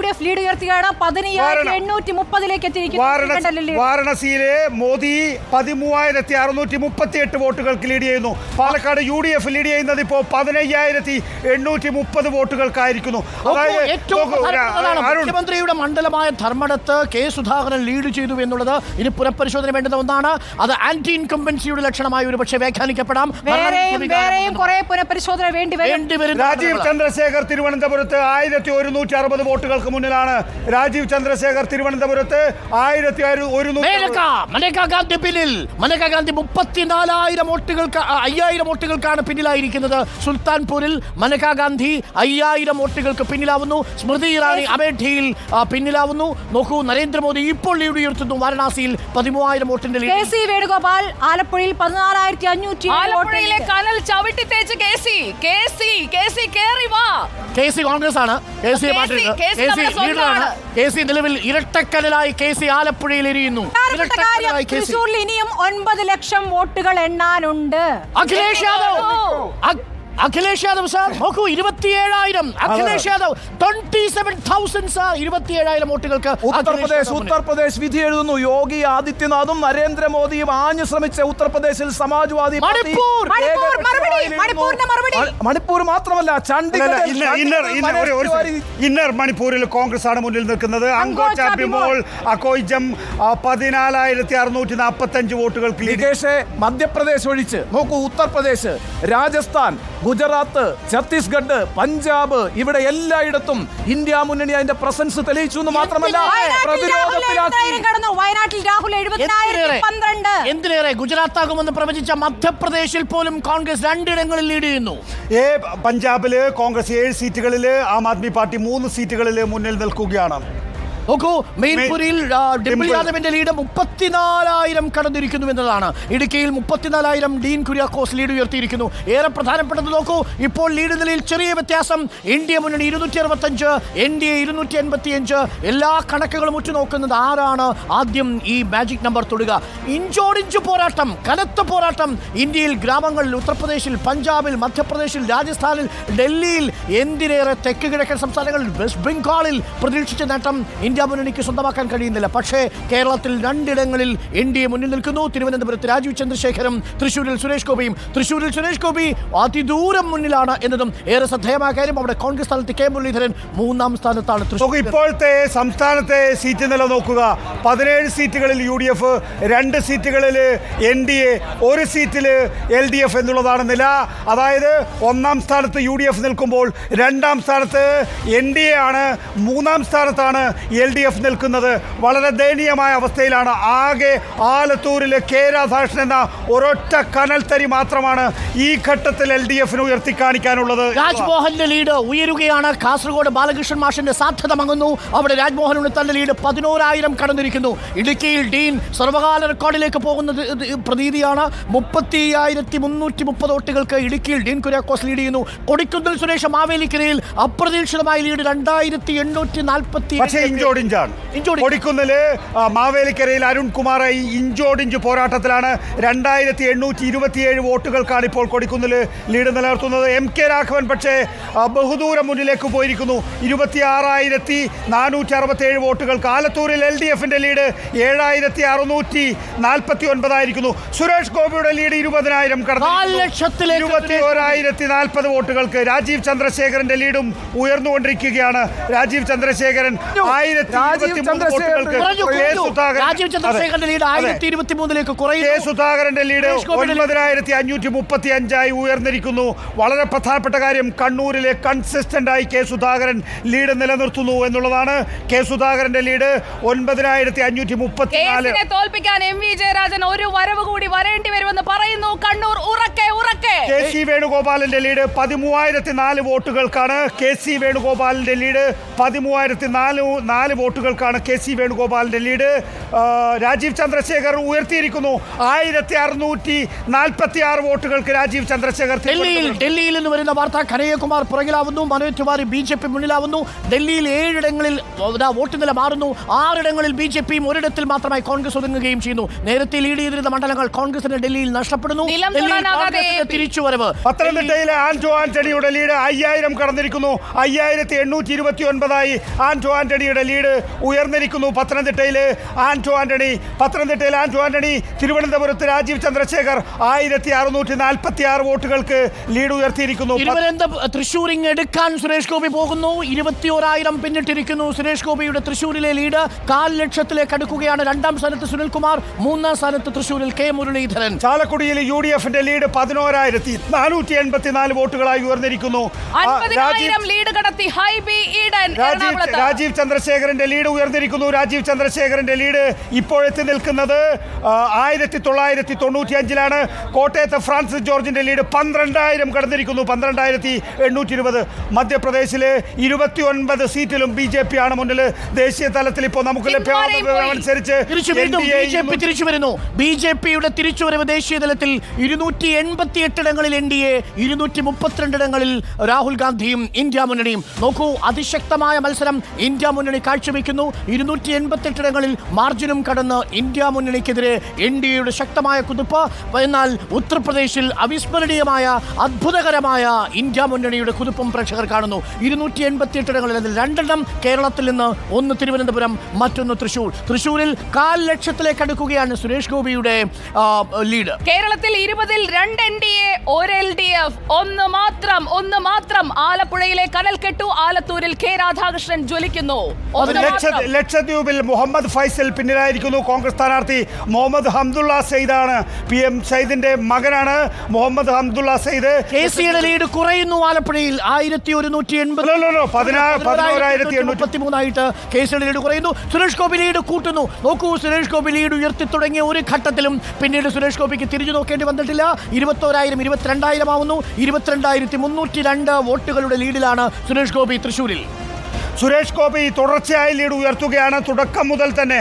UDF lead ഉയർത്തുകയാണ്. 15,830 എത്തിയിരിക്കുന്നു. വാരണസിയിലെ മോദി 13,638 വോട്ടുകൾക്ക് ലീഡ് ചെയ്യുന്നു. പാലക്കാട് UDF ലീഡ് ചെയ്യുന്നത് ഇപ്പോൾ 15,830 വോട്ടുകൾക്കായിരിക്കുന്നു. മുഖ്യമന്ത്രിയുടെ മണ്ഡലമായ ധർമ്മടത്ത് കെ സുധാകരൻ ലീഡ് ചെയ്തു എന്നുള്ളത് ഇനി പുനഃപരിശോധന വേണ്ടുന്ന ഒന്നാണ്. അത് ആന്റി ഇൻകംബൻസിയുടെ ലക്ഷണമായി ഒരു പക്ഷേ വ്യാഖ്യാനിക്കപ്പെടാം. രാജീവ് ചന്ദ്രശേഖർ തിരുവനന്തപുരത്ത് 1,160 വോട്ടുകൾക്ക് മുന്നിലാണ്. രാജീവ് ചന്ദ്രശേഖർ തിരുവനന്തപുരത്ത് 1,100. ഗാന്ധി പിന്നിൽ. മനേകാ ഗാന്ധി 34,000 വോട്ടുകൾക്ക് 5,000 വോട്ടുകൾക്കാണ് പിന്നിലായിരിക്കുന്നത്. സുൽത്താൻപൂരിൽ മനേകാ ഗാന്ധി 5,000 വോട്ടുകൾക്ക് പിന്നിലാവുന്നു. സ്മൃതി ഇറാനി അമേഠിയിൽ പിന്നിലാവുന്നു. നോക്കൂ, നരേന്ദ്രമോദി ഇപ്പോൾ ലീഡ് ഉയർത്തുന്നു. വാരണാസിയിൽ 13,000 വോട്ടിന്റെ ലീഡ്. KC വേണുഗോപാൽ ആലപ്പുഴയിൽ 14,500 കനൽ ചവിട്ടി തേച്ച് KC കോൺഗ്രസ് ആണ്. KC ലീഡറാണ്. KC നിലവിൽ ഇരട്ടക്കനലായി KC ആലപ്പുഴയിൽ എരിയുന്നു. തൃശ്ശൂരിൽ ഇനിയും 9 ലക്ഷം വോട്ടുകൾ എണ്ണാനുണ്ട്. അഖിലേഷ് യാദവ് സാർ നോക്കൂ, 27,000. അഖിലേഷ് യാദവ് 27,000 സാർ. 27,000 വോട്ടുകൾക്ക്. ഉത്തർപ്രദേശ് വിധി എഴുതുന്നു. യോഗി ആദിത്യനാഥും നരേന്ദ്രമോദിയും ആഞ്ഞു ശ്രമിച്ച ഉത്തർപ്രദേശിൽ സമാജ്വാദി മണിപ്പൂർ മാത്രമല്ല ഇന്നർ മണിപ്പൂരിൽ കോൺഗ്രസ് ആണ് മുന്നിൽ നിൽക്കുന്നത്. അങ്കോചാബിമോൾ അക്കോയ്ജം 14,645 വോട്ടുകൾക്ക്. മധ്യപ്രദേശ് ഒഴിച്ച് നോക്കൂ, ഉത്തർപ്രദേശ്, രാജസ്ഥാൻ, ഗുജറാത്ത്, ഛത്തീസ്ഗഡ്, പഞ്ചാബ്, ഇവിടെ എല്ലായിടത്തും ഇന്ത്യ മുന്നണി അതിന്റെ പ്രസൻസ് തെളിയിച്ചു എന്ന് മാത്രമല്ല എന്തിനേറെ ഗുജറാത്താകുമെന്ന് പ്രവചിച്ച മധ്യപ്രദേശിൽ പോലും കോൺഗ്രസ് 2 ഇടങ്ങളിൽ ലീഡ് ചെയ്യുന്നു. പഞ്ചാബില് കോൺഗ്രസ് 7 സീറ്റുകളിൽ, ആം ആദ്മി പാർട്ടി 3 സീറ്റുകളിൽ മുന്നിൽ നിൽക്കുകയാണ്. നോക്കൂ, മെയിൻപുരിയിൽ ഡിംപിൾ യാദവിന്റെ ലീഡ് 34,000 കടന്നിരിക്കുന്നു എന്നതാണ്. ഇടുക്കിയിൽ 34,000 ഡീൻ കുര്യാക്കോസ് ലീഡ് ഉയർത്തിയിരിക്കുന്നു. ഏറെ പ്രധാനപ്പെട്ടത് നോക്കൂ, ഇപ്പോൾ ലീഡ് നിലയിൽ ചെറിയ വ്യത്യാസം. ഇന്ത്യ മുന്നണി 265, NDA 285. എല്ലാ കണക്കുകളും ഉറ്റുനോക്കുന്നത് ആരാണ് ആദ്യം ഈ മാജിക് നമ്പർ തൊടുക. ഇഞ്ചോടിഞ്ച് പോരാട്ടം, കനത്ത പോരാട്ടം. ഇന്ത്യയിൽ ഗ്രാമങ്ങളിൽ, ഉത്തർപ്രദേശിൽ, പഞ്ചാബിൽ, മധ്യപ്രദേശിൽ, രാജസ്ഥാനിൽ, ഡൽഹിയിൽ, എന്തിനേറെ തെക്ക് കിഴക്കൻ സംസ്ഥാനങ്ങളിൽ, വെസ്റ്റ് ബംഗാളിൽ പ്രതീക്ഷിച്ച നേട്ടം ഇന്ത്യ മുന്നണിക്ക് സ്വന്തമാക്കാൻ കഴിയുന്നില്ല. പക്ഷേ കേരളത്തിൽ 2 ഇടങ്ങളിൽ NDA മുന്നിൽ നിൽക്കുന്നു. തിരുവനന്തപുരത്ത് രാജീവ് ചന്ദ്രശേഖരും തൃശ്ശൂരിൽ സുരേഷ് ഗോപി അതിദൂരം മുന്നിലാണ് എന്നതും ഏറെ ശ്രദ്ധേയമായ കാര്യം. അവിടെ കോൺഗ്രസ് സ്ഥാനത്ത് K മുരളീധരൻ 3ാം സ്ഥാനത്താണ്. ഇപ്പോഴത്തെ സംസ്ഥാനത്തെ സീറ്റ് നില നോക്കുക. 17 സീറ്റുകളിൽ UDF, 2 സീറ്റുകളിൽ NDA, 1 സീറ്റിൽ LDF എന്നുള്ളതാണ് നില. അതായത് 1ാം സ്ഥാനത്ത് UDF നിൽക്കുമ്പോൾ 2ാം സ്ഥാനത്ത് NDA ആണ്, 3ാം സ്ഥാനത്താണ് LDF നിൽക്കുന്നത്. വളരെ ദയനീയമായ അവസ്ഥയിലാണ്. ആകെ ആലത്തൂരിലെ K രാധാകൃഷ്ണൻ എന്ന ഒരൊറ്റ കനൽത്തരി മാത്രമാണ് ഈ ഘട്ടത്തിൽ LDFന് ഉയർത്തിക്കാണിക്കാനുള്ളത്. രാജ്മോഹന്റെ ലീഡ് ഉയരുകയാണ്. കാസർഗോഡ് ബാലകൃഷ്ണൻ മാഷിന്റെ സാധ്യത മങ്ങുന്നു. അവിടെ രാജ്മോഹൻ ഉണ്ണിത്താന്റെ ലീഡ് 11,000 കടന്നിരിക്കുന്നു. ഇടുക്കിയിൽ ഡീൻ സർവകാല റെക്കോർഡിലേക്ക് പോകുന്ന പ്രതീതിയാണ്. 30,330 വോട്ടുകൾക്ക് ഇടുക്കിയിൽ ഡീൻ കുര്യാക്കോസ് ലീഡ് ചെയ്യുന്നു. കൊടിക്കുന്നിൽ സുരേഷ് മാവേലിക്കരയിൽ അപ്രതീക്ഷിതമായ ലീഡ് 2,840. കൊടിക്കുന്നില് മാവേലിക്കരയിൽ അരുൺകുമാർ ഇഞ്ചോടിഞ്ച് പോരാട്ടത്തിലാണ്. 2,827 വോട്ടുകൾക്കാണ് ഇപ്പോൾ കൊടിക്കുന്നിൽ ലീഡ് നിലനിർത്തുന്നത്. MK രാഘവൻ പക്ഷേ ബഹുദൂരം മുന്നിലേക്ക് പോയിരിക്കുന്നു. 26,467 വോട്ടുകൾക്ക്. ആലത്തൂരിൽ LDFന്റെ ലീഡ് 7,649 ആയിരിക്കുന്നു. സുരേഷ് ഗോപിയുടെ ലീഡ് 20,000 കടന്നു. 21,040 വോട്ടുകൾക്ക്. രാജീവ് ചന്ദ്രശേഖരന്റെ ലീഡും ഉയർന്നുകൊണ്ടിരിക്കുകയാണ്. രാജീവ് ചന്ദ്രശേഖരൻ സുധാകരന്റെ ലീഡ് 9,535 ഉയർന്നിരിക്കുന്നു. വളരെ പ്രധാനപ്പെട്ട കാര്യം, കണ്ണൂരിലെ കൺസിസ്റ്റന്റ് ആയി K സുധാകരൻ ലീഡ് നിലനിർത്തുന്നു എന്നുള്ളതാണ്. K സുധാകരന്റെ ലീഡ് 9,534. തോൽപ്പിക്കാൻ MV ജയരാജൻ ഒരു വരവ് കൂടി വരേണ്ടി വരുമെന്ന് പറയുന്നു. കണ്ണൂർ ഉറക്കെ. KC വേണുഗോപാലിന്റെ ലീഡ് 13,004 വോട്ടുകൾക്കാണ്. KC വേണുഗോപാലിന്റെ ലീഡ് 13,004 4 വോട്ടുകൾക്കാണ് KC വേണുഗോപാലിന്റെ ലീഡ്. രാജീവ് ചന്ദ്രശേഖർ ഉയർത്തിയിരിക്കുന്നു. 1646 വോട്ടുകൾക്ക് രാജീവ് ചന്ദ്രശേഖർ. ഡൽഹിയിൽ നിന്ന് വരുന്ന വാർത്ത കനയ്യകുമാർ പുറകിലാവുന്നു, മനോജ് തിവാരി BJP മുന്നിലാവുന്നു. ഡൽഹിയിൽ 7 ഇടങ്ങളിൽ വോട്ട് നില മാറുന്നു. 6 ഇടങ്ങളിൽ BJPയും ഒരിടത്തിൽ മാത്രമായി കോൺഗ്രസ് ഒതുങ്ങുകയും ചെയ്യുന്നു. നേരത്തെ ലീഡ് ചെയ്തിരുന്ന മണ്ഡലങ്ങൾ കോൺഗ്രസിന് ഡൽഹിയിൽ നഷ്ടപ്പെടുന്നു. തിരിച്ചുവരവ് പത്തനംതിട്ടയിലെ ആന്റോ ആന്റണിയുടെ ലീഡ് 5000 കടന്നിരിക്കുന്നു. 5829 ആന്റോ ആന്റണിയുടെ ലീഡ് ഉയർന്നിരിക്കുന്നു. പത്തനംതിട്ടയിലെ ആന്റോ ആന്റണി. തിരുവനന്തപുരത്ത് രാജീവ് ചന്ദ്രശേഖർ 1646 വോട്ടുകൾക്ക് ലീഡ് ഉയർത്തിയിരിക്കുന്നു. തൃശ്ശൂരിങ് എടുക്കാൻ സുരേഷ് ഗോപി പോകുന്നു. 21,000 പിന്നിട്ടിരിക്കുന്നു. സുരേഷ് ഗോപിയുടെ തൃശ്ശൂരിലെ ലീഡ് 400,000 അടുക്കുകയാണ്. 2ാം സ്ഥാനത്ത് സുനിൽകുമാർ, 3ാം സ്ഥാനത്ത് തൃശ്ശൂരിൽ K മുരളീധരൻ. ചാലക്കുടിയിൽ UDFന്റെ ലീഡ് 11,454 വോട്ടുകളായി ഉയർന്നിരിക്കുന്നു. രാജീവ് ചന്ദ്രശേഖരന്റെ ലീഡ് ഉയർന്നിരിക്കുന്നു. രാജീവ് ചന്ദ്രശേഖരന്റെ ലീഡ് ഇപ്പോഴെത്തി നിൽക്കുന്നത് 1995 കോട്ടയത്ത് ഫ്രാൻസിസ് ജോർജിന്റെ ലീഡ് 12,000 കടന്നിരിക്കുന്നു. 12,820. മധ്യപ്രദേശിലെ 29 സീറ്റിലും BJP ആണ് മുന്നിൽ. ദേശീയ തലത്തിൽ ഇപ്പോൾ നമുക്ക് ലഭ്യമാകുന്നതനുസരിച്ച് തിരിച്ചു വരുന്നു. BJPയുടെ തിരിച്ചുവരവ് ദേശീയ തലത്തിൽ 288 ഇടങ്ങളിൽ NDA, 232 ഇടങ്ങളിൽ രാഹുൽ ഗാന്ധിയും ഇന്ത്യ മുന്നണിയും. നോക്കൂ, അതിശക്തമായ മത്സരം ഇന്ത്യ മുന്നണി കാഴ്ചവെക്കുന്നു. 288 ഇടങ്ങളിൽ മാർജിനും കടന്ന് ഇന്ത്യ മുന്നണിക്കെതിരെ NDAയുടെ ശക്തമായ കുതിപ്പ്. എന്നാൽ ഉത്തർപ്രദേശിൽ അവിസ്മരണീയമായ അത്ഭുതകരമായ ഇന്ത്യ മുന്നണിയുടെ കുതിപ്പും പ്രേക്ഷകർ കാണുന്നു. 288 ഇടങ്ങളിൽ അതിൽ 2 എണ്ണം കേരളത്തിൽ നിന്ന്, 1 തിരുവനന്തപുരം, മറ്റൊന്ന് തൃശ്ശൂർ. തൃശ്ശൂരിൽ 400,000 അടുക്കുകയാണ് സുരേഷ് ഗോപിയുടെ ലീഡ്. കേരളത്തിൽ 20-ൽ 2 NDA, 1 LDF, ഒന്ന് മാത്രം ആലപ്പുഴയിലെ കനൽക്കെട്ടു. ആലത്തൂരിൽ K രാധാകൃഷ്ണൻ ജ്വലിക്കുന്നു. ലക്ഷദ്വീപിൽ മുഹമ്മദ് ഫൈസൽ പിന്നിലായിരിക്കുന്നു. കോൺഗ്രസ് സ്ഥാനാർത്ഥി മുഹമ്മദ് ഹംദുള്ള സെയ്ദാണ്. PM സയ്യിദിന്റെ മകനാണ് മുഹമ്മദ് ഹംദുള്ള സെയ്ദ്. KCയുടെ ലീഡ് കുറയുന്നു. ആലപ്പുഴയിൽ 11,833 KCയുടെ ലീഡ് കുറയുന്നു. സുരേഷ് ഗോപി ലീഡ് കൂട്ടുന്നു. നോക്കൂ, സുരേഷ് ഗോപി ലീഡ് ഉയർത്തി തുടങ്ങിയ ഒരു ഘട്ടത്തിലും പിന്നീട് സുരേഷ് ഗോപിക്ക് തിരിഞ്ഞു നോക്കേണ്ടി വന്നിട്ടില്ല. 21,000 22,000 ആവുന്നു. 22,302 വോട്ടുകളുടെ ലീഡിലാണ് സുരേഷ് ഗോപി തൃശ്ശൂരിൽ. സുരേഷ് ഗോപി തുടർച്ചയായി ലീഡ് ഉയർത്തുകയാണ്. തുടക്കം മുതൽ തന്നെ